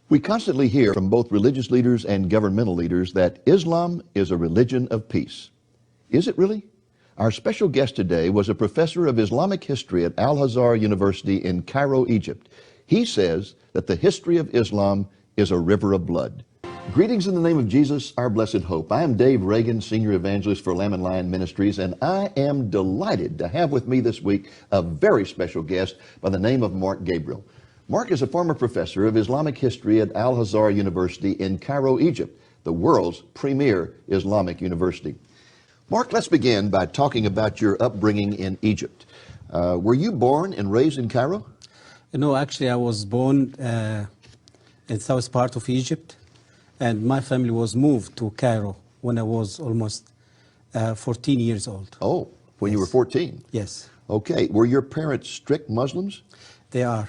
We constantly hear from both religious leaders and governmental leaders that Islam is a religion of peace. Is it really? Our special guest today was a professor of Islamic history at Al-Azhar University in Cairo, Egypt. He says that the history of Islam is a river of blood. Greetings in the name of Jesus, our blessed hope. I am Dave Reagan, Senior Evangelist for Lamb and Lion Ministries, and I am delighted to have with me this week a very special guest by the name of Mark Gabriel. Mark is a former professor of Islamic history at Al-Azhar University in Cairo, Egypt, the world's premier Islamic university. Mark, let's begin by talking about your upbringing in Egypt. Were you born and raised in Cairo? No, actually I was born in south part of Egypt, and my family was moved to Cairo when I was almost 14 years old. Oh, when Yes. you were 14? Yes. Okay. Were your parents strict Muslims? They are.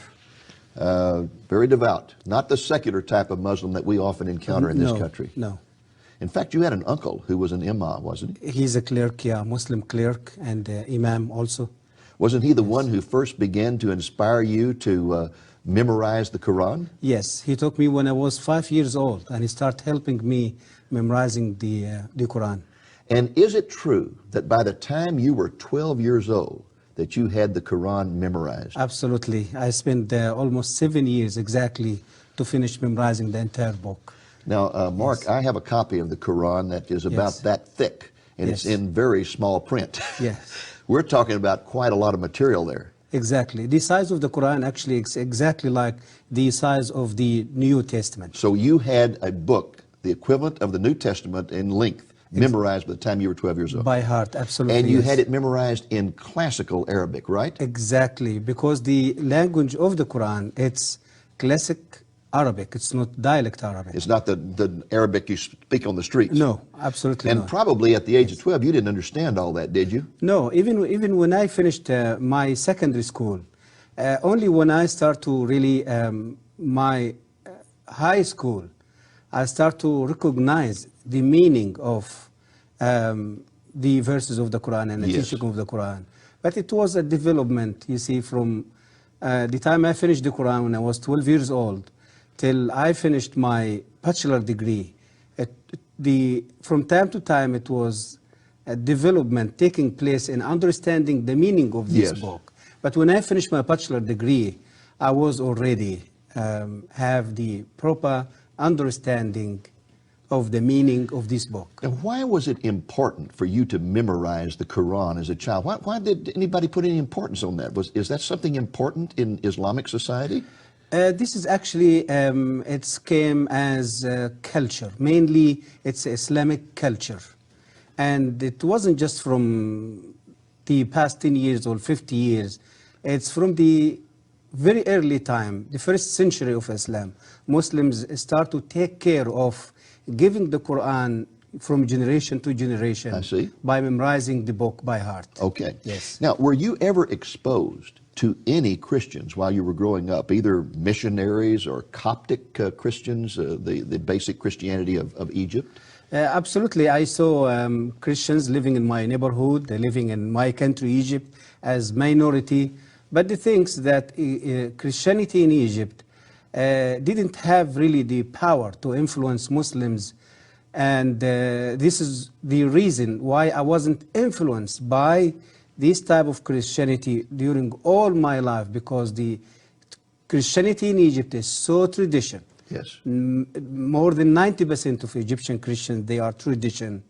Very devout. Not the secular type of Muslim that we often encounter in this country. No. In fact, you had an uncle who was an imam, wasn't he? He's a clerk, yeah, Muslim clerk, and imam also. Wasn't he the one who first began to inspire you to memorize the Quran? Yes, he took me when I was 5 years old, and he started helping me memorizing the Quran. And is it true that by the time you were 12 years old, that you had the Quran memorized? Absolutely. I spent almost 7 years exactly to finish memorizing the entire book. Now, Mark, Yes. I have a copy of the Quran that is about Yes. that thick, and it's Yes. in very small print. Yes. We're talking about quite a lot of material there. Exactly. The size of the Quran actually is exactly like the size of the New Testament. So you had a book, the equivalent of the New Testament in length, memorized by the time you were 12 years old. By heart, absolutely. And you yes. had it memorized in classical Arabic, right? Exactly, because the language of the Quran, it's classic Arabic. It's not dialect Arabic. It's not the Arabic you speak on the streets. No, absolutely And not. probably at the age of 12, you didn't understand all that, did you? No, even when I finished my secondary school, only when I start to really my high school, I start to recognize the meaning of the verses of the Quran and the Yes. teaching of the Quran. But it was a development, you see, from the time I finished the Quran when I was 12 years old till I finished my bachelor degree. From time to time, it was a development taking place in understanding the meaning of this Yes. book. But when I finished my bachelor degree, I was already have the proper understanding of the meaning of this book. And why was it important for you to memorize the Quran as a child? Why did anybody put any importance on that? Is that something important in Islamic society? This is actually, it came as culture. Mainly, it's Islamic culture. And it wasn't just from the past 10 years or 50 years. It's from the very early time, the first century of Islam. Muslims start to take care of giving the Quran from generation to generation. I see. By memorizing the book by heart. Okay. Yes. Now, were you ever exposed to any Christians while you were growing up, either missionaries or Coptic Christians, the basic Christianity of Egypt? Absolutely. I saw Christians living in my neighborhood, living in my country, Egypt, as minority. But the things that Christianity in Egypt didn't have really the power to influence Muslims. And this is the reason why I wasn't influenced by this type of Christianity during all my life, because the Christianity in Egypt is so tradition. Yes. More than 90% of Egyptian Christians, they are tradition.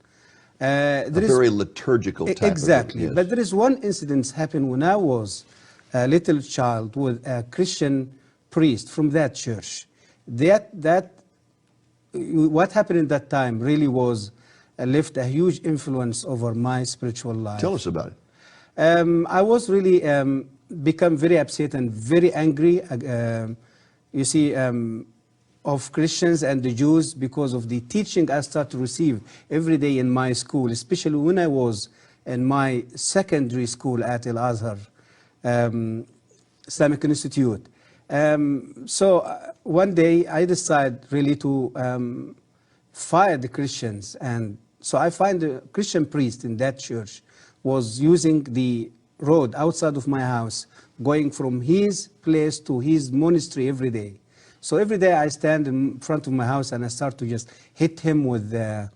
A very liturgical type Exactly. of it, yes. But there is one incident happened when I was a little child with a Christian priest from that church. What happened in that time really was left a huge influence over my spiritual life. Tell us about it. I was really become very upset and very angry, you see, of Christians and the Jews because of the teaching I started to receive every day in my school, especially when I was in my secondary school at Al-Azhar Islamic Institute. So one day I decided really to fire the Christians, and so I find a Christian priest in that church was using the road outside of my house, going from his place to his monastery every day. So every day I stand in front of my house and I start to just hit him with the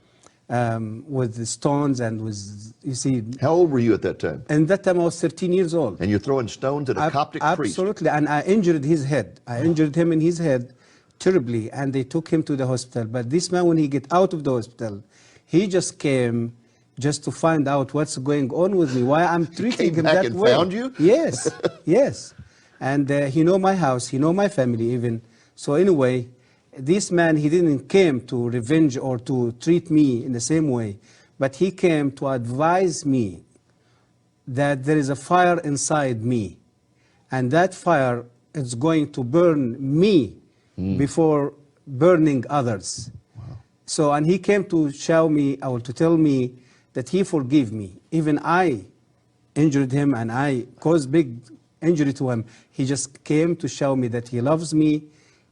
stones and with, you see. How old were you at that time? And that time I was 13 years old. And you're throwing stones at a Coptic priest? Absolutely, and I injured his head. I injured him in his head terribly, and they took him to the hospital. But this man, when he get out of the hospital, he just came just to find out what's going on with me, why I'm treating him that way. Came back and found you? Yes, yes. And he know my house, he know my family even. So anyway, this man, he didn't came to revenge or to treat me in the same way, but he came to advise me that there is a fire inside me, and that fire is going to burn me before burning others. Wow. So, and he came to show me, or to tell me that he forgive me. Even I injured him and I caused big injury to him. He just came to show me that he loves me,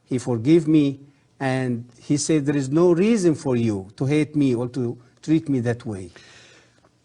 he forgive me, and he said there is no reason for you to hate me or to treat me that way.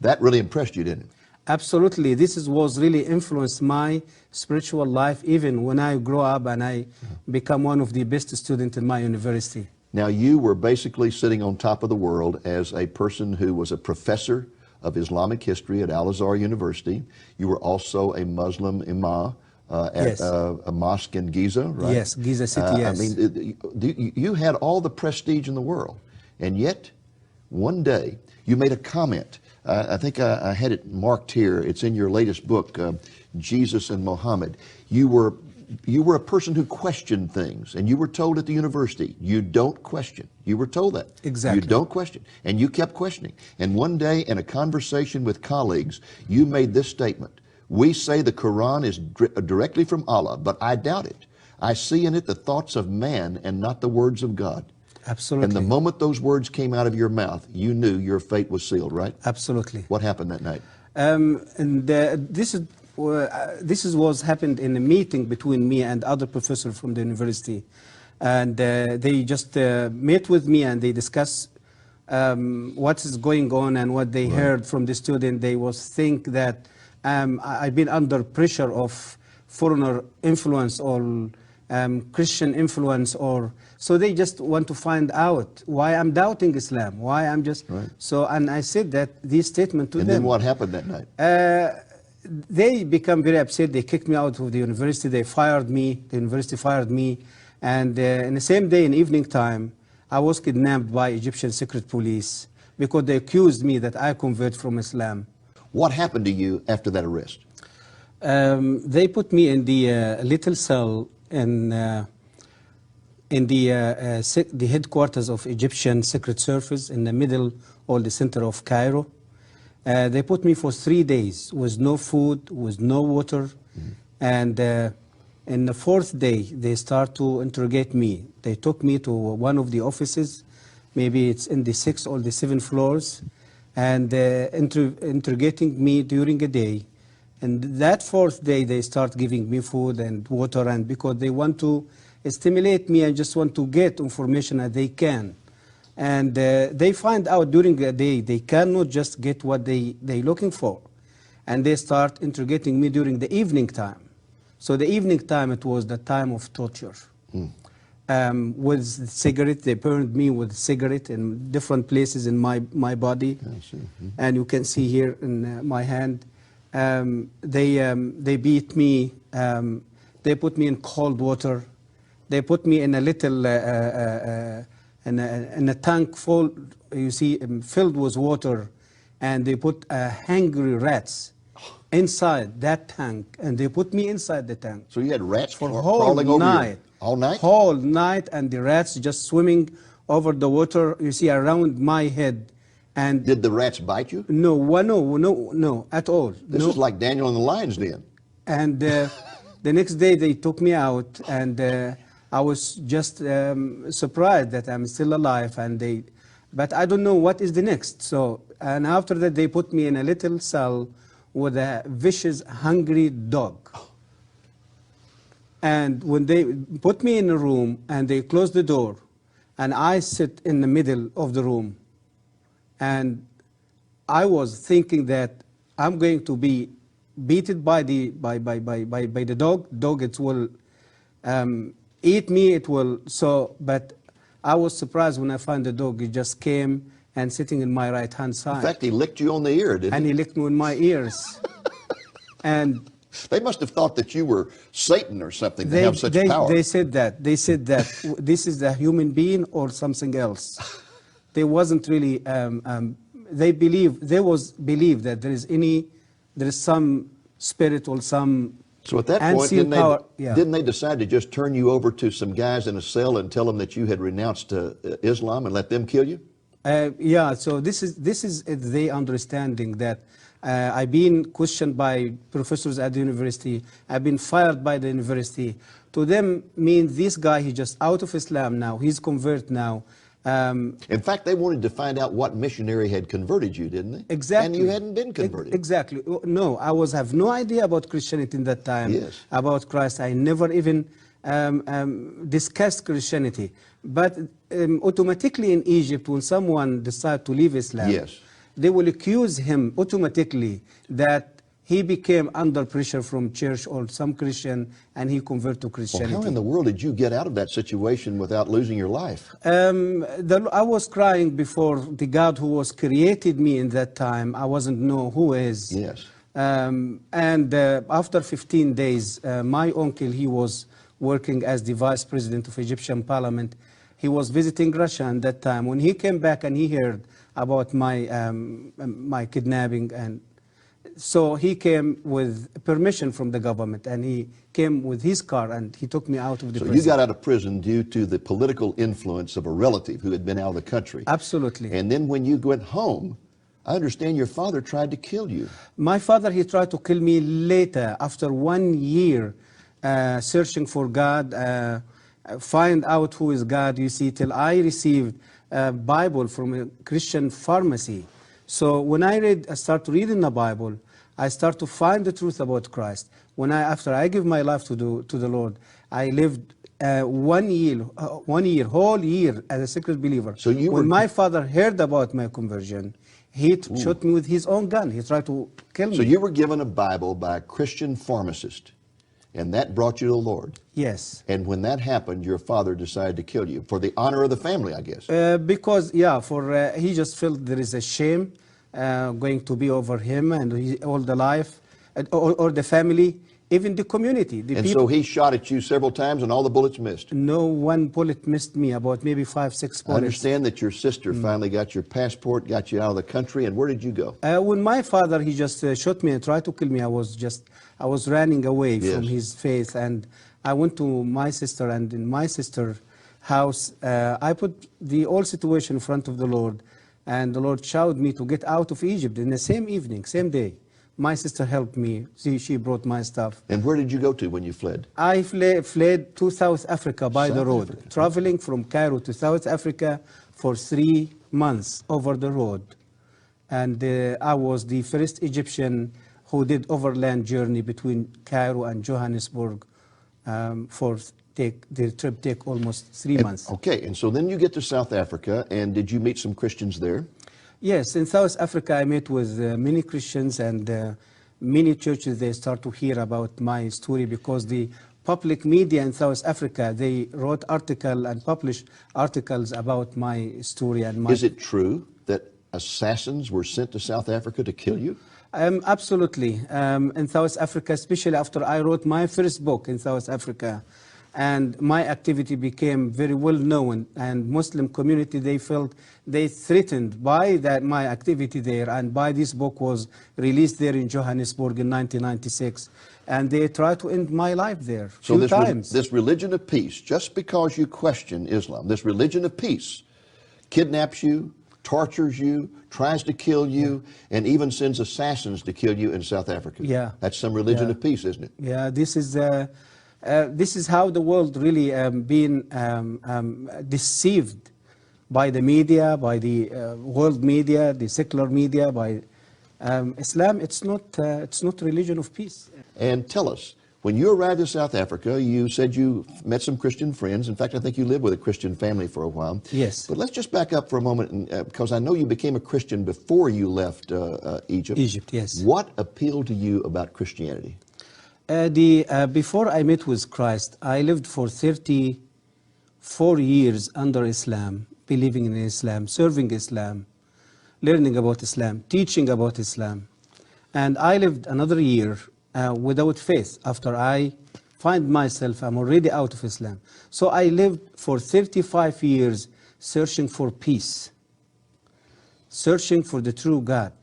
That really impressed you, didn't it? Absolutely. This was really influenced my spiritual life, even when I grow up and I become one of the best students in my university. Now, you were basically sitting on top of the world as a person who was a professor of Islamic history at Al-Azhar University. You were also a Muslim imam at a mosque in Giza, right? Yes, Giza City, yes. I mean, you had all the prestige in the world, and yet one day you made a comment. I think I had it marked here. It's in your latest book, Jesus and Muhammad. You were a person who questioned things, and you were told at the university, you don't question. You were told that. Exactly. You don't question. And you kept questioning. And one day in a conversation with colleagues, you made this statement. We say the Quran is directly from Allah, but I doubt it. I see in it the thoughts of man and not the words of God. Absolutely. And the moment those words came out of your mouth, you knew your fate was sealed, right? Absolutely. What happened that night? This was happened in a meeting between me and other professors from the university, and they just met with me and they discussed what is going on and what they heard from the student. They was think that I've been under pressure of foreigner influence or Christian influence, or so they just want to find out why I'm doubting Islam, why I'm just so. And I said that this statement to them. And then what happened that night? They become very upset. They kicked me out of the university. They fired me. The university fired me. And in the same day, in evening time, I was kidnapped by Egyptian secret police because they accused me that I converted from Islam. What happened to you after that arrest? They put me in the little cell in the headquarters of Egyptian Secret Service in the middle or the center of Cairo. They put me for 3 days with no food, with no water, and in the 4th day they start to interrogate me. They took me to one of the offices, maybe it's in the 6th or the 7th floors, and interrogating me during a day. And that 4th day they start giving me food and water, and because they want to stimulate me and just want to get information that they can. And they find out during the day they cannot just get what they looking for. And they start interrogating me during the evening time. So the evening time, it was the time of torture. With cigarette, they burned me with cigarette in different places in my body. I see. And you can see here in my hand. They beat me. They put me in cold water. They put me in a little in a tank full, you see, filled with water, and they put hungry rats inside that tank, and they put me inside the tank. So you had rats for crawling over you all night? Whole night, and the rats just swimming over the water, you see, around my head. And did the rats bite you? No, no, at all. This is like Daniel in the lion's den. And the next day they took me out, and I was just surprised that I'm still alive, but I don't know what is the next. So, and after that they put me in a little cell with a vicious, hungry dog. And when they put me in a room and they closed the door, and I sit in the middle of the room, and I was thinking that I'm going to be beaten by the dog. Dog, it will eat me, it will. So, but I was surprised when I found the dog. He just came and sitting in my right hand In side. fact, he licked you on the ear, didn't And he? he licked me in my ears. And They must have thought that you were Satan or something to have such power. they said that. They said that this is a human being or something else. They wasn't really, they believe that there is some spirit or some So at that point, unseen power. Yeah. didn't they decide to just turn you over to some guys in a cell and tell them that you had renounced Islam and let them kill you? Yeah, so this is the understanding that I've been questioned by professors at the university. I've been fired by the university. To them, means this guy, he's just out of Islam now. He's convert now. In fact, they wanted to find out what missionary had converted you, didn't they? Exactly. And you hadn't been converted. Exactly. No, I have no idea about Christianity in that time. Yes. About Christ. I never even discussed Christianity. But automatically in Egypt, when someone decides to leave Islam, Yes. they will accuse him automatically that he became under pressure from church or some Christian and he converted to Well, Christianity. how in the world did you get out of that situation without losing your life? I was crying before the God who was created me in that time. I wasn't know who is. Yes. And after 15 days, my uncle, he was working as the vice president of Egyptian parliament. He was visiting Russia at that time. When he came back and he heard about my kidnapping, and so he came with permission from the government, and he came with his car and he took me out of the So prison. you got out of prison due to the political influence of a relative who had been out of the country. Absolutely. And then when you went home, I understand your father tried to kill you. My father, he tried to kill me later, after 1 year searching for God, find out who is God, you see, till I received a Bible from a Christian pharmacy. So when I start reading the Bible, I start to find the truth about Christ. After I give my life to the Lord, I lived 1 year, whole year as a secret believer. So you when my father heard about my conversion, he shot me with his own gun. He tried to kill me. So you were given a Bible by a Christian pharmacist, and that brought you to the Lord. Yes. And when that happened, your father decided to kill you for the honor of the family, I guess. Because, yeah, he just felt there is a shame going to be over him and all the life, or the family, even the community. The And people, so he shot at you several times and all the bullets missed. no one bullet missed me, about maybe 5, 6 I bullets. understand that your sister finally got your passport, got you out of the country, and where did you go? When my father, he just shot me and tried to kill me, I was running away from Yes. his faith, and I went to my sister, and in my sister's house, I put the whole situation in front of the Lord, and the Lord showed me to get out of Egypt in the same evening, same day. My sister helped me. She brought my stuff. And where did you go to when you fled? I fled to South Africa by the South road, Africa. traveling from Cairo to South Africa for 3 months over the road. And I was the first Egyptian who did overland journey between Cairo and Johannesburg the trip take almost 3 months. Okay, and so then you get to South Africa, and did you meet some Christians there? Yes, in South Africa I met with many Christians, and many churches, they start to hear about my story because the public media in South Africa, they wrote articles and published articles about my story. And my Is it true that assassins were sent to South Africa to kill you? Absolutely. In South Africa, especially after I wrote my first book in South Africa, and my activity became very well known, and Muslim community, they felt they threatened by my activity there, and by this book was released there in Johannesburg in 1996, and they tried to end my life there So few times. this religion of peace, just because you question Islam, this religion of peace kidnaps you, tortures you, tries to kill you, and even sends assassins to kill you in South Africa. Yeah. That's some religion Yeah. of peace, isn't it? Yeah, this is how the world really been deceived by the media, by the world media, the secular media, by Islam. It's not religion of peace. And tell us, when you arrived in South Africa, you said you met some Christian friends. In fact, I think you lived with a Christian family for a while. Yes. But let's just back up for a moment, because I know you became a Christian before you left Egypt. Egypt, yes. What appealed to you about Christianity? Before I met with Christ, I lived for 34 years under Islam, believing in Islam, serving Islam, learning about Islam, teaching about Islam. And I lived another year without faith after I find myself, I'm already out of Islam. So I lived for 35 years searching for peace, searching for the true God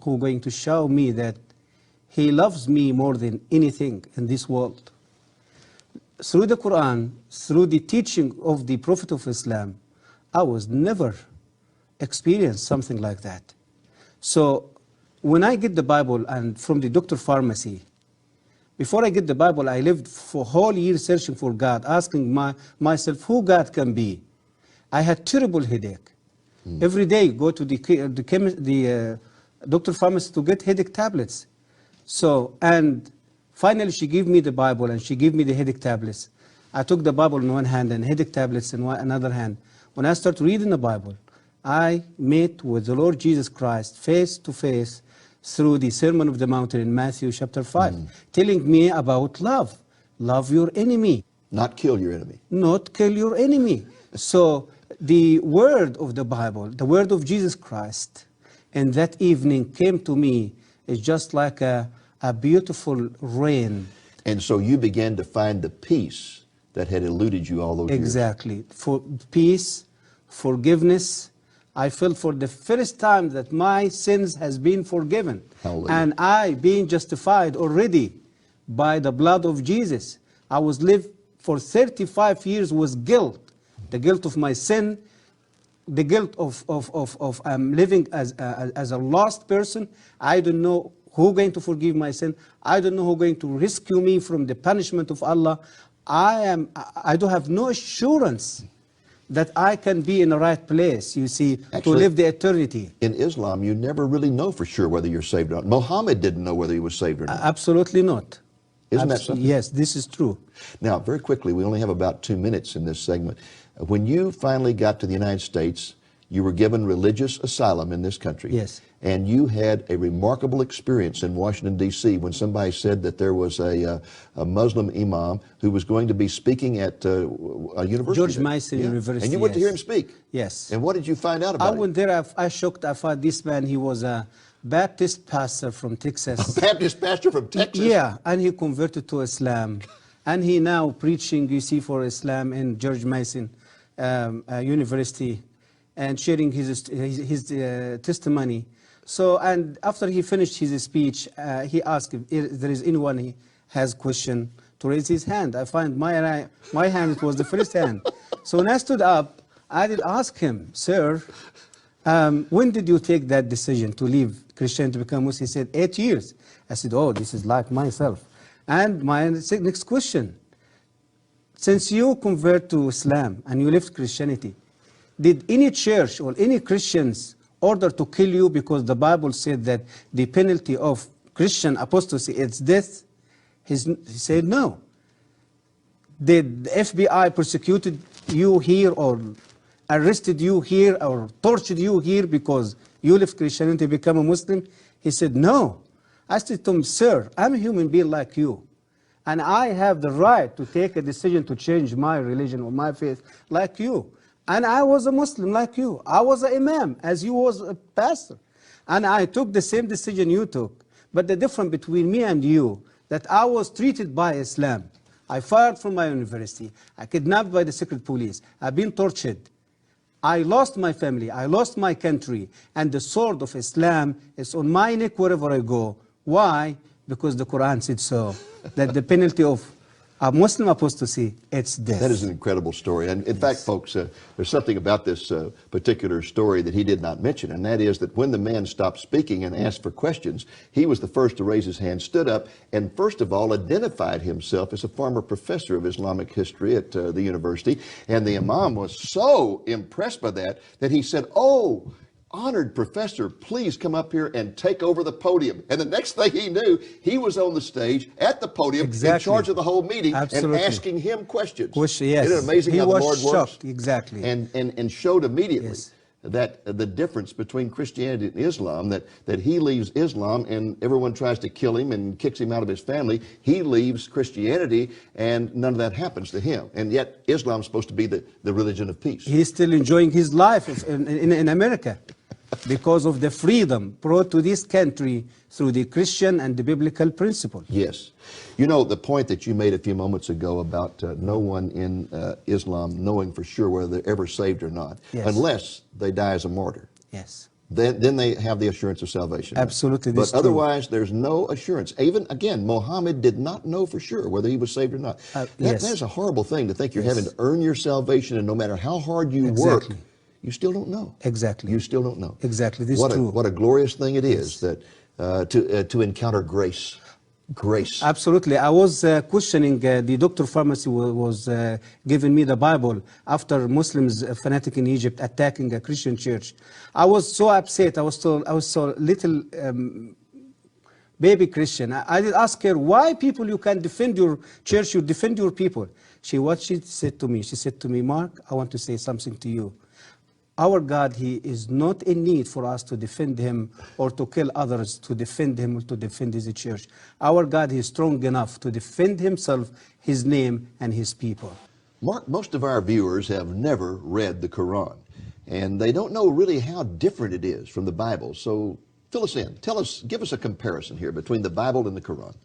who is going to show me that He loves me more than anything in this world. Through the Quran, through the teaching of the Prophet of Islam, I was never experienced something like that. So when I get the Bible and from the doctor pharmacy, before I get the Bible, I lived for a whole year searching for God, asking myself who God can be. I had terrible headache. Every day go to the doctor pharmacy to get headache tablets. So, and finally she gave me the Bible and she gave me the headache tablets. I took the Bible in one hand and headache tablets in another hand. When I started reading the Bible, I met with the Lord Jesus Christ face to face through the Sermon of the Mount in Matthew chapter 5, telling me about love. Love your enemy. Not kill your enemy. Not kill your enemy. So the word of the Bible, the word of Jesus Christ, and that evening came to me is just like a beautiful rain. And so you began to find the peace that had eluded you all those years. Exactly. For peace, forgiveness. I felt for the first time that my sins has been forgiven. Hallelujah. And I being justified already by the blood of Jesus. I was lived for 35 years with guilt. The guilt of my sin, the guilt of living as a lost person. I don't know who going to forgive my sin. I don't know who going to rescue me from the punishment of Allah. I don't have no assurance that I can be in the right place, you see, Actually, to live the eternity. In Islam, you never really know for sure whether you're saved or not. Muhammad didn't know whether he was saved or not. Absolutely not. Isn't that something? Yes, this is true. Now, very quickly, we only have about 2 minutes in this segment. When you finally got to the United States, you were given religious asylum in this country. Yes. And you had a remarkable experience in Washington, D.C. when somebody said that there was a Muslim imam who was going to be speaking at a university. George Mason University. And you went to hear him speak. Yes. And what did you find out about I him? went there, I shocked. I thought this man, he was a Baptist pastor from Texas. A Baptist pastor from Texas? Yeah, and he converted to Islam. And he now preaching, you see, for Islam in George Mason University and sharing his testimony. So, and after he finished his speech, he asked if there is anyone he has question to raise his hand. I find my hand was the first hand. So when I stood up, I did ask him, sir, when did you take that decision to leave Christianity to become Muslim? He said, 8 years. I said, oh, this is like myself. And my next question, since you convert to Islam and you left Christianity, did any church or any Christians order to kill you because the Bible said that the penalty of Christian apostasy is death? He said no. Did the FBI persecuted you here or arrested you here or tortured you here because you left Christianity to become a Muslim? He said no. I said to him, sir, I'm a human being like you. And I have the right to take a decision to change my religion or my faith like you. And I was a Muslim like you. I was an imam as you was a pastor. And I took the same decision you took. But the difference between me and you, that I was treated by Islam. I fired from my university. I kidnapped by the secret police. I've been tortured. I lost my family. I lost my country. And the sword of Islam is on my neck wherever I go. Why? Because the Quran said so. That the penalty of a Muslim apostasy, it's death. That is an incredible story. And in fact, folks, there's something about this particular story that he did not mention, and that is that when the man stopped speaking and asked for questions, he was the first to raise his hand, stood up, and first of all identified himself as a former professor of Islamic history at the university. And the imam was so impressed by that he said, oh, honored professor, please come up here and take over the podium. And the next thing he knew, he was on the stage at the podium in charge of the whole meeting. Absolutely. And asking him questions. Yes. Isn't it amazing he how the was Lord shocked. works? Exactly. And showed immediately Yes. that the difference between Christianity and Islam, that he leaves Islam and everyone tries to kill him and kicks him out of his family. He leaves Christianity and none of that happens to him. And yet Islam's supposed to be the religion of peace. He's still enjoying his life in America because of the freedom brought to this country through the Christian and the biblical principle. Yes. You know, the point that you made a few moments ago about no one in Islam knowing for sure whether they're ever saved or not, Yes. unless they die as a martyr. Yes. Then they have the assurance of salvation. Absolutely. But otherwise, there's no assurance. Even, again, Muhammad did not know for sure whether he was saved or not. Yes. That is a horrible thing to think you're having to earn your salvation, and no matter how hard you work, you still don't know. Exactly. You still don't know. Exactly. This is true. What a glorious thing it is that to encounter grace. Grace. Absolutely. I was questioning the doctor pharmacy was giving me the Bible after Muslims, fanatic in Egypt, attacking a Christian church. I was so upset. I was so little baby Christian. I did ask her, why people you can defend your church, you defend your people. What she said to me, she said to me, Mark, I want to say something to you. Our God, He is not in need for us to defend Him or to kill others to defend Him or to defend His church. Our God, He is strong enough to defend Himself, His name, and His people. Mark, most of our viewers have never read the Quran, and they don't know really how different it is from the Bible. So fill us in. Give us a comparison here between the Bible and the Quran.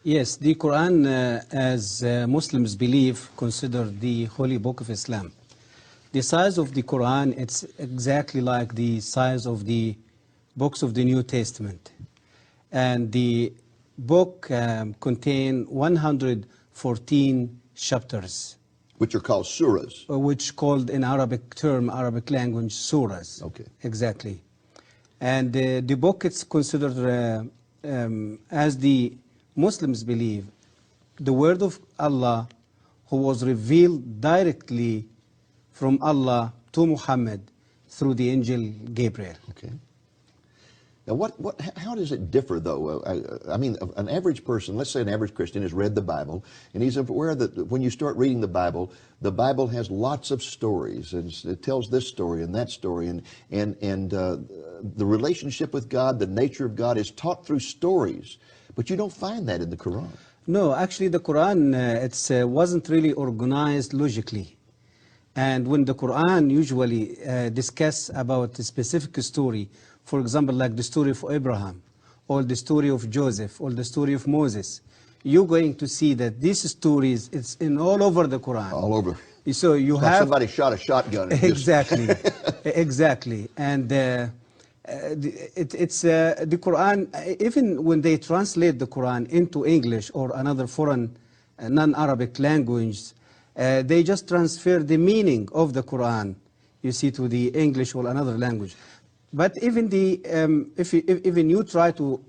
Yes, the Quran, as Muslims believe, consider the holy book of Islam. The size of the Quran, it's exactly like the size of the books of the New Testament. And the book contains 114 chapters. Which are called surahs. Which called in Arabic language, surahs. Okay. Exactly. And the book is considered, as the Muslims believe, the word of Allah who was revealed directly from Allah to Muhammad through the angel Gabriel. Okay. Now, how does it differ, though? I mean, an average person, let's say an average Christian, has read the Bible, and he's aware that when you start reading the Bible has lots of stories, and it tells this story and that story, and the relationship with God, the nature of God is taught through stories, but you don't find that in the Quran. No, actually, the Quran wasn't really organized logically. And when the Quran usually discuss about a specific story, for example, like the story of Abraham, or the story of Joseph, or the story of Moses, you're going to see that these stories, it's in all over the Quran. All over. So you have... somebody shot a shotgun. And exactly, exactly. And the Quran, even when they translate the Quran into English or another foreign non-Arabic language, they just transfer the meaning of the Quran, you see, to the English or another language. But even even you try to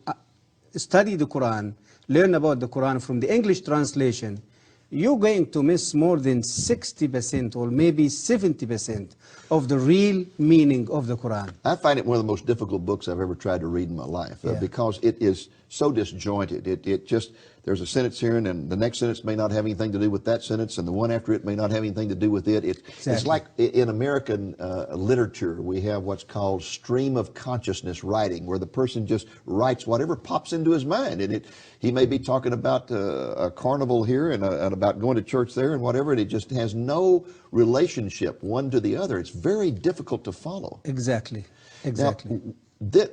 study the Quran, learn about the Quran from the English translation, you're going to miss more than 60% or maybe 70% of the real meaning of the Quran. I find it one of the most difficult books I've ever tried to read in my life because it is so disjointed. It just, there's a sentence here and then the next sentence may not have anything to do with that sentence and the one after it may not have anything to do with it. It's like in American literature, we have what's called stream of consciousness writing, where the person just writes whatever pops into his mind. And he may be talking about a carnival here and about going to church there and whatever, and it just has no relationship one to the other. It's very difficult to follow. Exactly, exactly. Now,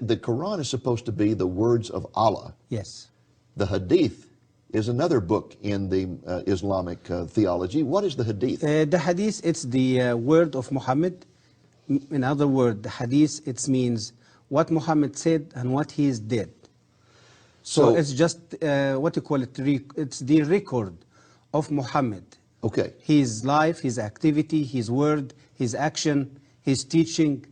the Quran is supposed to be the words of Allah. Yes. The Hadith is another book in the Islamic theology. What is the Hadith? The Hadith, it's the word of Muhammad. In other words, the Hadith, it means what Muhammad said and what he did. So it's just, what you call it, it's the record of Muhammad. Okay. His life, his activity, his word, his action, his teaching,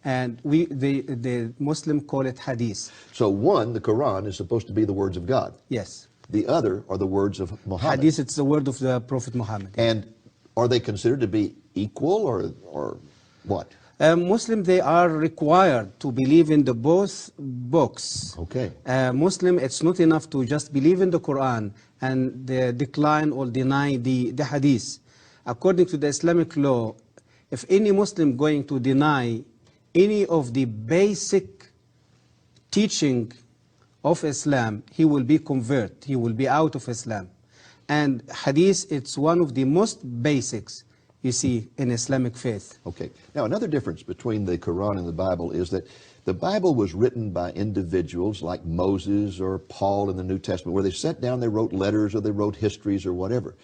and the Muslim call it Hadith. So one, the Quran, is supposed to be the words of God. Yes. The other are the words of Muhammad. Hadith, it's the word of the Prophet Muhammad. And are they considered to be equal or what? Muslim, they are required to believe in the both books. Okay. Muslim, it's not enough to just believe in the Quran and decline or deny the Hadith. According to the Islamic law, if any Muslim going to deny any of the basic teaching of Islam, he will be convert. He will be out of Islam. And hadith, it's one of the most basics you see in Islamic faith. Okay. Now, another difference between the Quran and the Bible is that the Bible was written by individuals like Moses or Paul in the New Testament, where they sat down, they wrote letters, or they wrote histories or whatever.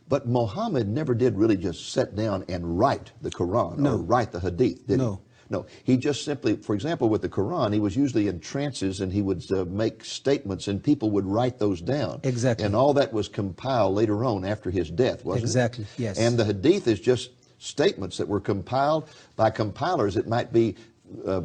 But Muhammad never did really just sit down and write the Quran or write the hadith, did he? No, he just simply, for example, with the Quran, he was usually in trances and he would make statements and people would write those down. Exactly. And all that was compiled later on after his death, wasn't it? Exactly, yes. And the hadith is just statements that were compiled by compilers. It might be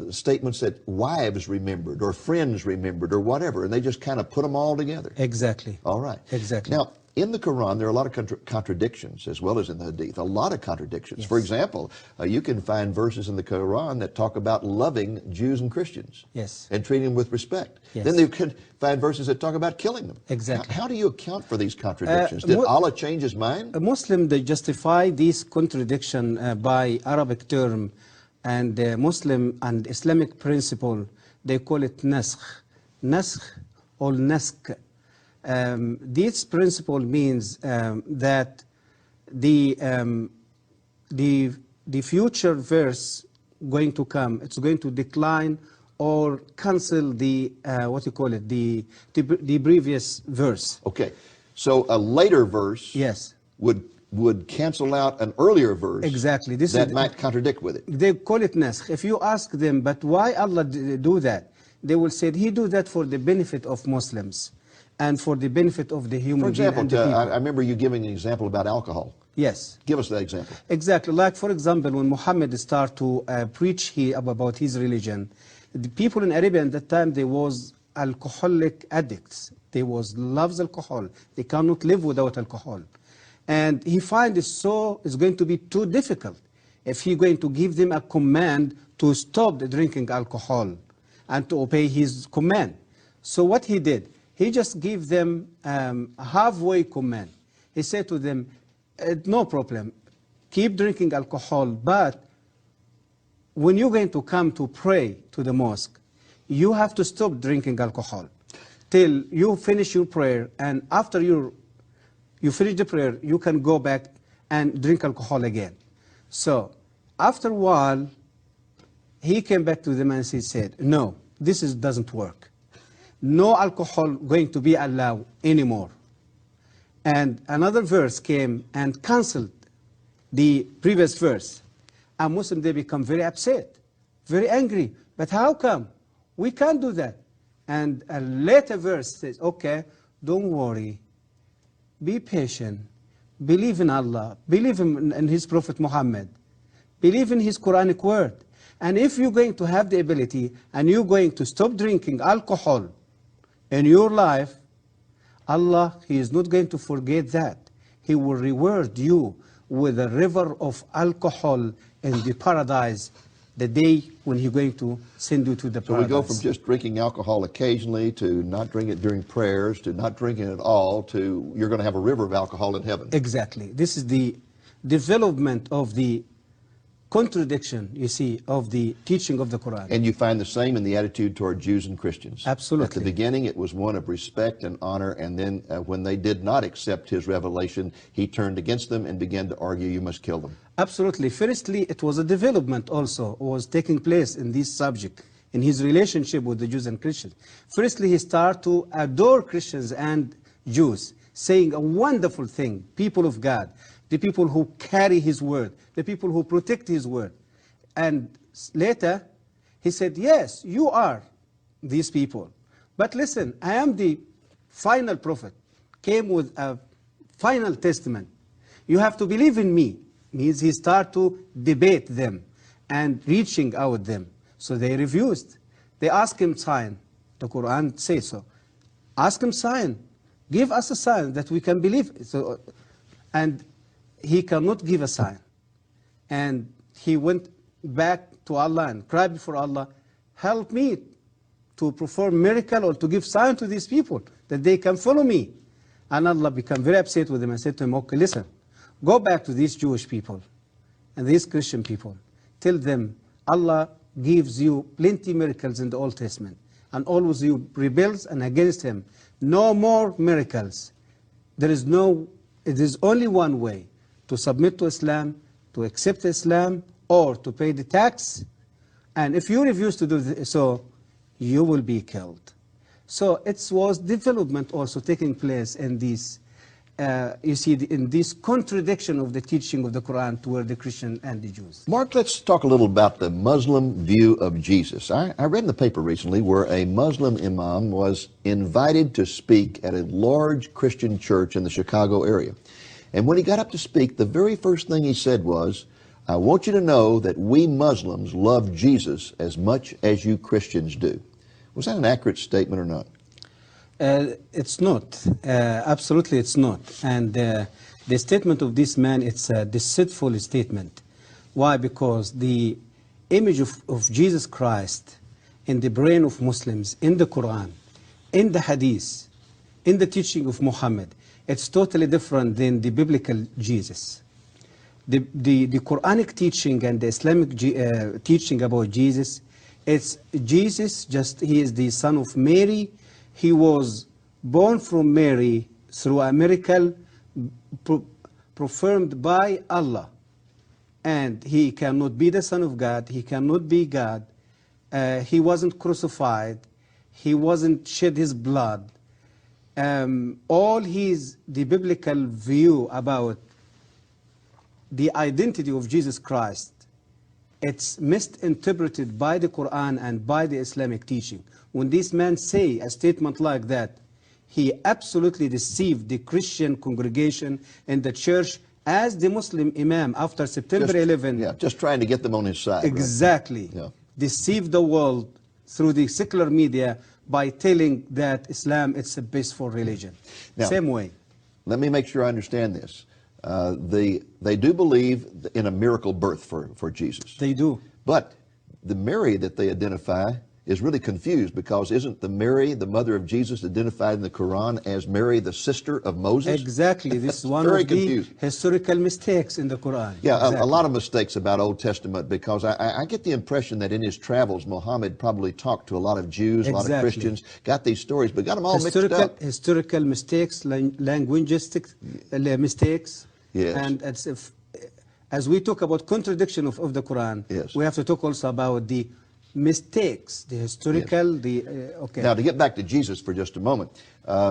statements that wives remembered or friends remembered or whatever, and they just kind of put them all together. Exactly. All right. Exactly. Now, in the Quran, there are a lot of contradictions, as well as in the Hadith, a lot of contradictions. Yes. For example, you can find verses in the Quran that talk about loving Jews and Christians. Yes. And treating them with respect. Yes. Then you can find verses that talk about killing them. Exactly. How do you account for these contradictions? Did Allah change his mind? A Muslim, they justify this contradiction by Arabic term and Muslim and Islamic principle. They call it naskh. Naskh or nask. This principle means that the future verse going to come, it's going to decline or cancel the what you call it, the previous verse. Okay, so a later verse Yes. would cancel out an earlier verse. Exactly. That might contradict with it. They call it naskh. If you ask them, but why Allah do that? They will say He do that for the benefit of Muslims and for the benefit of the human being. For example, I remember you giving an example about alcohol. Yes. Give us that example. Exactly. Like, for example, when Muhammad started to preach about his religion, the people in Arabia at that time, they was alcoholic addicts. They loves alcohol. They cannot live without alcohol. And he finds it's going to be too difficult if he's going to give them a command to stop drinking alcohol and to obey his command. So what he did, he just gave them a halfway command. He said to them, no problem, keep drinking alcohol, but when you're going to come to pray to the mosque, you have to stop drinking alcohol till you finish your prayer, and after you finish the prayer, you can go back and drink alcohol again. So after a while, he came back to them and he said, no, this doesn't work. No alcohol going to be allowed anymore. And another verse came and canceled the previous verse. And Muslims, they become very upset, very angry. But how come? We can't do that. And a later verse says, okay, don't worry. Be patient. Believe in Allah. Believe in His Prophet Muhammad. Believe in His Quranic word. And if you're going to have the ability and you're going to stop drinking alcohol in your life, Allah, He is not going to forget that. He will reward you with a river of alcohol in the paradise the day when He's going to send you to the paradise. So we go from just drinking alcohol occasionally to not drinking it during prayers to not drinking it at all to you're going to have a river of alcohol in heaven. Exactly. This is the development of the contradiction, you see, of the teaching of the Quran. And you find the same in the attitude toward Jews and Christians. Absolutely. At the beginning, it was one of respect and honor, and then when they did not accept His revelation, He turned against them and began to argue, you must kill them. Absolutely. Firstly, it was a development also was taking place in this subject, in His relationship with the Jews and Christians. Firstly, He started to adore Christians and Jews, saying a wonderful thing, people of God, the people who carry His word, the people who protect His word. And later, He said, yes, you are these people. But listen, I am the final prophet, came with a final testament. You have to believe in me. Means He started to debate them and reaching out them. So they refused. They asked Him sign. The Quran says so. Ask Him sign. Give us a sign that we can believe. So, and He cannot give a sign. And he went back to Allah and cried before Allah, help me to perform miracle or to give sign to these people that they can follow me. And Allah became very upset with him and said to him, okay, listen, go back to these Jewish people and these Christian people. Tell them Allah gives you plenty miracles in the Old Testament, and always you rebels and against him. No more miracles. It is only one way: to submit to Islam, to accept Islam, or to pay the tax. And if you refuse to do so, you will be killed. So it was development also taking place in this, you see, in this contradiction of the teaching of the Quran toward the Christian and the Jews. Mark, let's talk a little about the Muslim view of Jesus. I read in the paper recently where a Muslim imam was invited to speak at a large Christian church in the Chicago area. And when he got up to speak, the very first thing he said was, "I want you to know that we Muslims love Jesus as much as you Christians do." Was that an accurate statement or not? It's not. Absolutely it's not. And the statement of this man, it's a deceitful statement. Why? Because the image of Jesus Christ in the brain of Muslims, in the Quran, in the Hadith, in the teaching of Muhammad, it's totally different than the biblical Jesus. The Quranic teaching and the Islamic teaching about Jesus, it's Jesus, just he is the son of Mary. He was born from Mary through a miracle performed by Allah. And he cannot be the son of God. He cannot be God. He wasn't crucified. He wasn't shed his blood. The biblical view about the identity of Jesus Christ, it's misinterpreted by the Quran and by the Islamic teaching. When this man say a statement like that, he absolutely deceived the Christian congregation in the church as the Muslim imam after September 11. Yeah, just trying to get them on his side. Exactly. Right? Yeah. Deceived the world through the secular media by telling that Islam it's a peaceful religion. Now, same way. Let me make sure I understand this. They do believe in a miracle birth for Jesus. They do. But the Mary that they identify is really confused, because isn't the Mary, the mother of Jesus, identified in the Quran as Mary, the sister of Moses? Exactly. This is one of the historical mistakes in the Quran. Yeah, exactly. a lot of mistakes about Old Testament, because I get the impression that in his travels, Muhammad probably talked to a lot of Jews, a lot of Christians, got these stories, but got them all mixed up. Historical mistakes, linguistic mistakes. Yes. And as we talk about contradiction of the Quran, yes, we have to talk also about the mistakes, the historical, yes, okay. Now, to get back to Jesus for just a moment,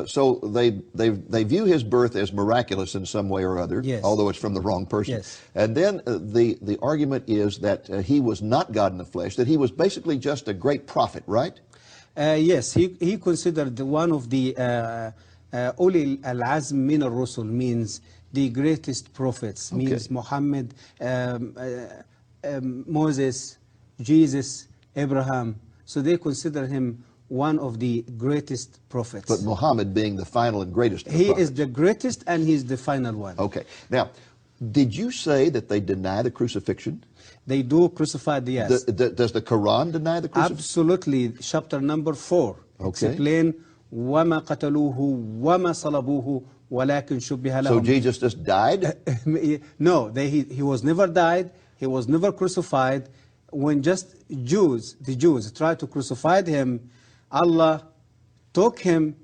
so they view his birth as miraculous in some way or other, yes, although it's from the wrong person. Yes. And then the argument is that he was not God in the flesh, that he was basically just a great prophet, right? Yes, he considered one of the Uli al-Azm min al-Rusul, means the greatest prophets, okay, means Muhammad, Moses, Jesus, Abraham. So they consider him one of the greatest prophets. But Muhammad being the final and greatest of the prophets. He is the greatest and he's the final one. Okay. Now, did you say that they deny the crucifixion? They do crucify the yes. Does the Quran deny the crucifixion? Absolutely. Chapter number 4. Okay. Explain وَمَا قَتَلُوهُ وَمَا صَلَبُوهُ وَلَكِنْ شُبِّهَ لَهُمْ. So Jesus just died? No, he was never died. He was never crucified. When just the Jews tried to crucify him, Allah took him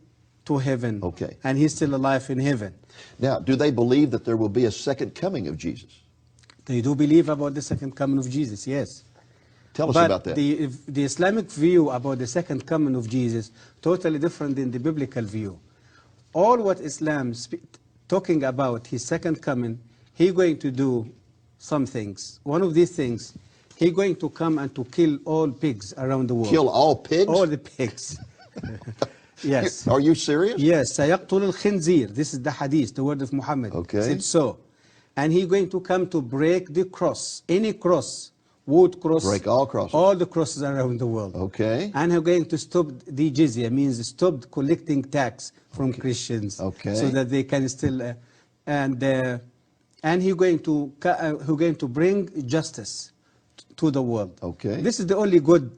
to heaven. Okay. And he's still alive in heaven. Now, do they believe that there will be a second coming of Jesus? They do believe about the second coming of Jesus, yes. Tell us about that. The Islamic view about the second coming of Jesus, totally different than the biblical view. All what Islam talking about his second coming, he going to do some things. One of these things, he going to come and to kill all pigs around the world. Kill all pigs? All the pigs. Yes. Are you serious? Yes. سيقتل الخنزير. This is the hadith, the word of Muhammad. Okay. Said so. And he going to come to break the cross, any cross, wood cross. Break all crosses. All the crosses around the world. Okay. And he's going to stop the jizya, means stop collecting tax from Christians. Okay. So that they can still, and he's going to bring justice to the world. Okay. This is the only good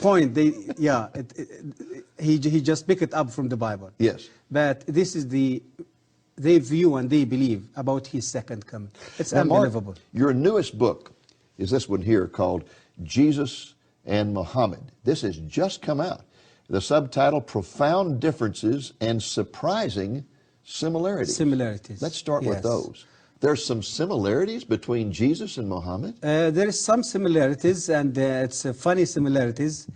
point. He just picked it up from the Bible. Yes. But this is they view and they believe about his second coming. It's now, unbelievable. Mark, your newest book is this one here called Jesus and Muhammad. This has just come out. The subtitle, Profound Differences and Surprising Similarities. Similarities. Let's start with Yes. those. There's some similarities between Jesus and Muhammad? There is some similarities, and it's funny similarities.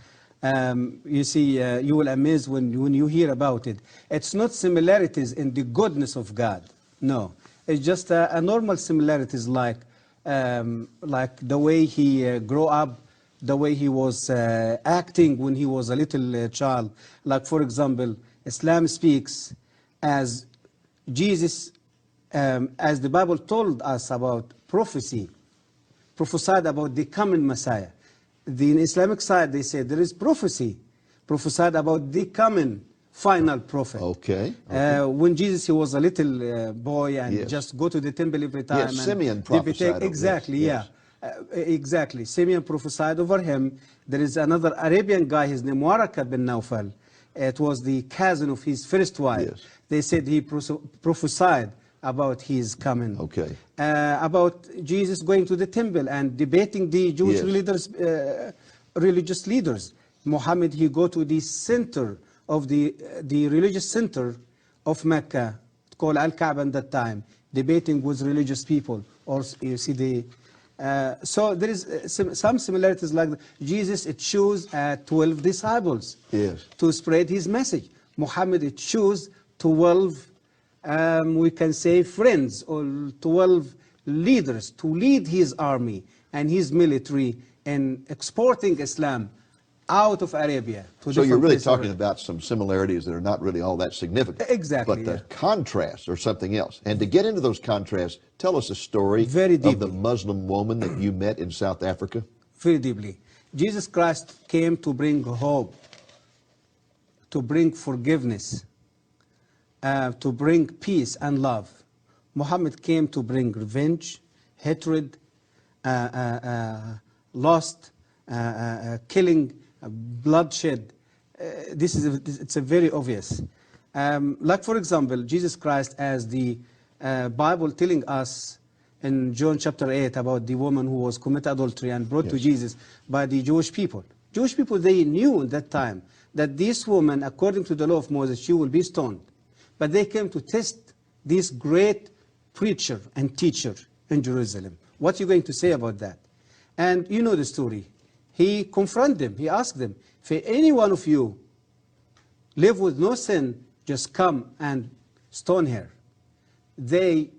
You see, you will amaze when you hear about it. It's not similarities in the goodness of God. No, it's just a normal similarities like the way he grew up, the way he was acting when he was a little child. Like, for example, Islam speaks as Jesus, as the Bible told us about prophecy, prophesied about the coming Messiah. The Islamic side, they say there is prophecy, prophesied about the coming final prophet. Okay. When Jesus, he was a little boy and Yes. just go to the temple every time. Yes, and Simeon prophesied over- Exactly, yes, yeah. Exactly. Simeon prophesied over him. There is another Arabian guy, his name Waraka bin Nawfal. It was the cousin of his first wife. Yes. They said he prophesied about his coming. Okay. About Jesus going to the temple and debating the Jewish Yes. religious leaders. Muhammad, he go to the center of the religious center of Mecca, called Al-Kaaba at that time, debating with religious people. Or you see the so there is some similarities like that. Jesus, it chose 12 disciples Yes. to spread his message. Muhammad, it chose 12, we can say, friends or 12 leaders to lead his army and his military in exporting Islam out of Arabia. To So you're different really places. talking about some similarities that are not really all that significant. Exactly, But the yeah. contrasts are something else. And to get into those contrasts, tell us a story Very of the deeply. Muslim woman that you met in South Africa. Very deeply. Jesus Christ came to bring hope, to bring forgiveness, to bring peace and love. Muhammad came to bring revenge, hatred, lust, killing, bloodshed. It's a very obvious. Like, for example, Jesus Christ, as the Bible telling us in John chapter 8 about the woman who was committed adultery and brought to Yes. Jesus by the Jewish people. Jewish people, they knew at that time that this woman, according to the law of Moses, she will be stoned. But they came to test this great preacher and teacher in Jerusalem. What are you going to say about that? And you know the story. He confronted them. He asked them, if any one of you live with no sin, just come and stone her.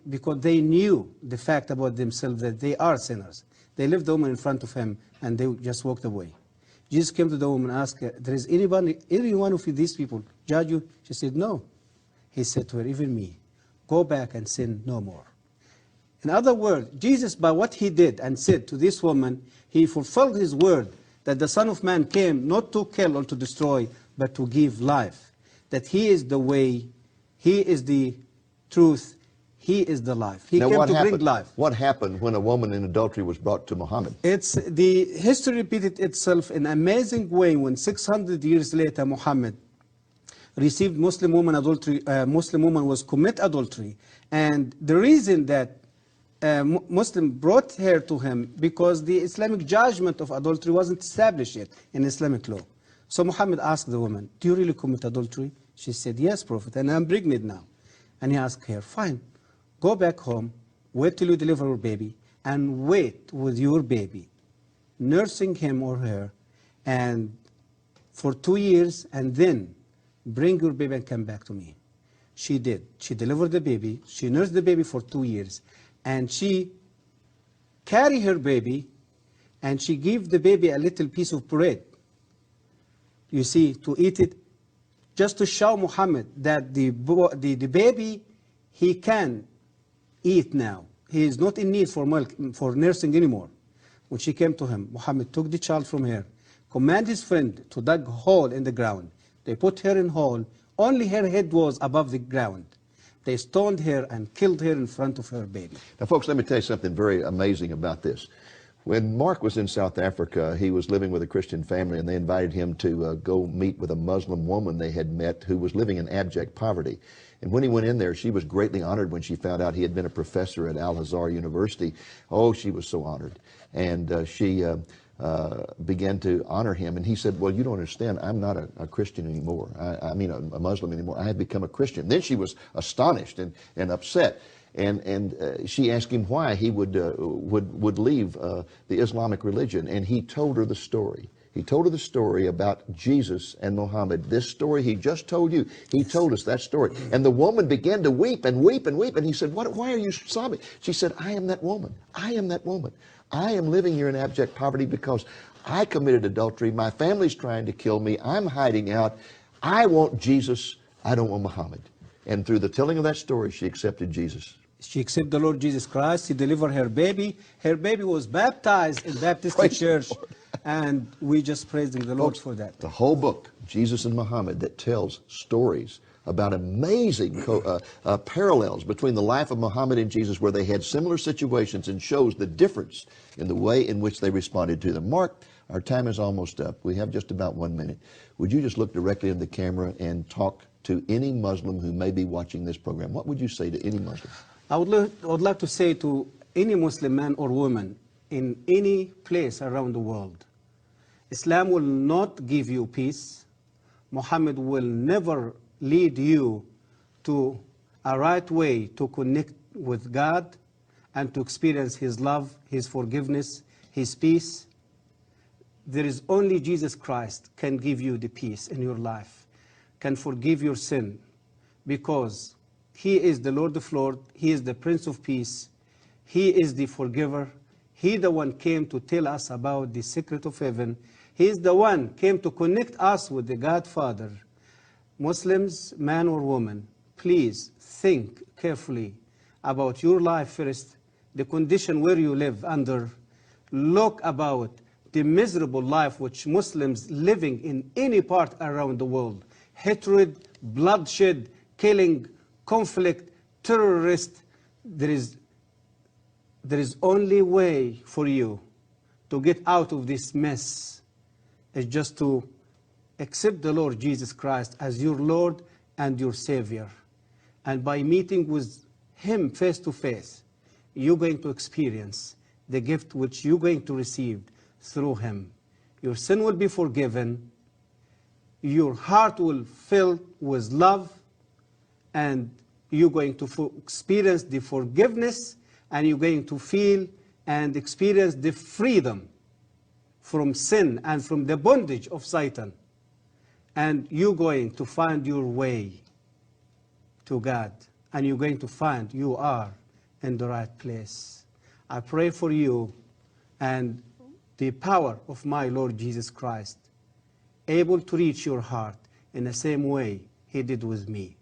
Because they knew the fact about themselves that they are sinners. They left the woman in front of him and they just walked away. Jesus came to the woman and asked her, there is any one of these people judge you? She said, no. He said to her, even me, go back and sin no more. In other words, Jesus, by what he did and said to this woman, he fulfilled his word that the Son of Man came not to kill or to destroy, but to give life. That he is the way, he is the truth, he is the life. He Now, came what to happened? bring life. What happened when a woman in adultery was brought to Muhammad? It's the history repeated itself in an amazing way when 600 years later Muhammad received Muslim woman adultery. Muslim woman was commit adultery, and the reason that Muslim brought her to him because the Islamic judgment of adultery wasn't established yet in Islamic law. So Muhammad asked the woman, "Do you really commit adultery?" She said, "Yes, Prophet, and I'm pregnant now." And he asked her, "Fine, go back home, wait till you deliver your baby, and wait with your baby, nursing him or her, and for 2 years, and then bring your baby and come back to me." She did. She delivered the baby. She nursed the baby for 2 years, and she carried her baby, and she gave the baby a little piece of bread. You see, to eat it, just to show Muhammad that the baby, he can eat now. He is not in need for milk, for nursing anymore. When she came to him, Muhammad took the child from her, commanded his friend to dig a hole in the ground. They put her in hole. Only her head was above the ground. They stoned her and killed her in front of her baby. Now, folks, let me tell you something very amazing about this. When Mark was in South Africa, he was living with a Christian family, and they invited him to go meet with a Muslim woman they had met who was living in abject poverty. And when he went in there, she was greatly honored when she found out he had been a professor at Al-Azhar University. Oh, she was so honored. And she began to honor him. And he said, well, you don't understand. I'm not a Christian anymore. I mean, a Muslim anymore. I have become a Christian. Then she was astonished and upset. And she asked him why he would leave the Islamic religion. And he told her the story. He told her the story about Jesus and Muhammad. This story he just told you. He told us that story. And the woman began to weep and weep and weep. And he said, why are you sobbing? She said, I am that woman. I am that woman. I am living here in abject poverty because I committed adultery. My family's trying to kill me. I'm hiding out. I want Jesus. I don't want Muhammad. And through the telling of that story, she accepted Jesus. She accepted the Lord Jesus Christ. She delivered her baby. Her baby was baptized in Baptist Praise church. the Lord. And we just praising the Lord for that. The whole book, Jesus and Muhammad, that tells stories about amazing parallels between the life of Muhammad and Jesus, where they had similar situations, and shows the difference in the way in which they responded to them. Mark, our time is almost up. We have just about 1 minute. Would you just look directly in the camera and talk to any Muslim who may be watching this program? What would you say to any Muslim? I would like to say to any Muslim man or woman in any place around the world, Islam will not give you peace. Muhammad will never lead you to a right way to connect with God and to experience His love, His forgiveness, His peace. There is only Jesus Christ can give you the peace in your life, can forgive your sin, because He is the Lord of Lords, He is the Prince of Peace, He is the forgiver. He the one came to tell us about the secret of heaven. He is the one came to connect us with the God Father. Muslims, man or woman, please think carefully about your life first, the condition where you live under. Look about the miserable life which Muslims living in any part around the world. Hatred, bloodshed, killing, conflict, terrorist. There is only way for you to get out of this mess is just to accept the Lord Jesus Christ as your Lord and your Savior. And by meeting with Him face to face, you're going to experience the gift which you're going to receive through Him. Your sin will be forgiven, your heart will fill with love, and you're going to experience the forgiveness, and you're going to feel and experience the freedom from sin and from the bondage of Satan. And you're going to find your way to God, and you're going to find you are in the right place. I pray for you and the power of my Lord Jesus Christ, able to reach your heart in the same way He did with me.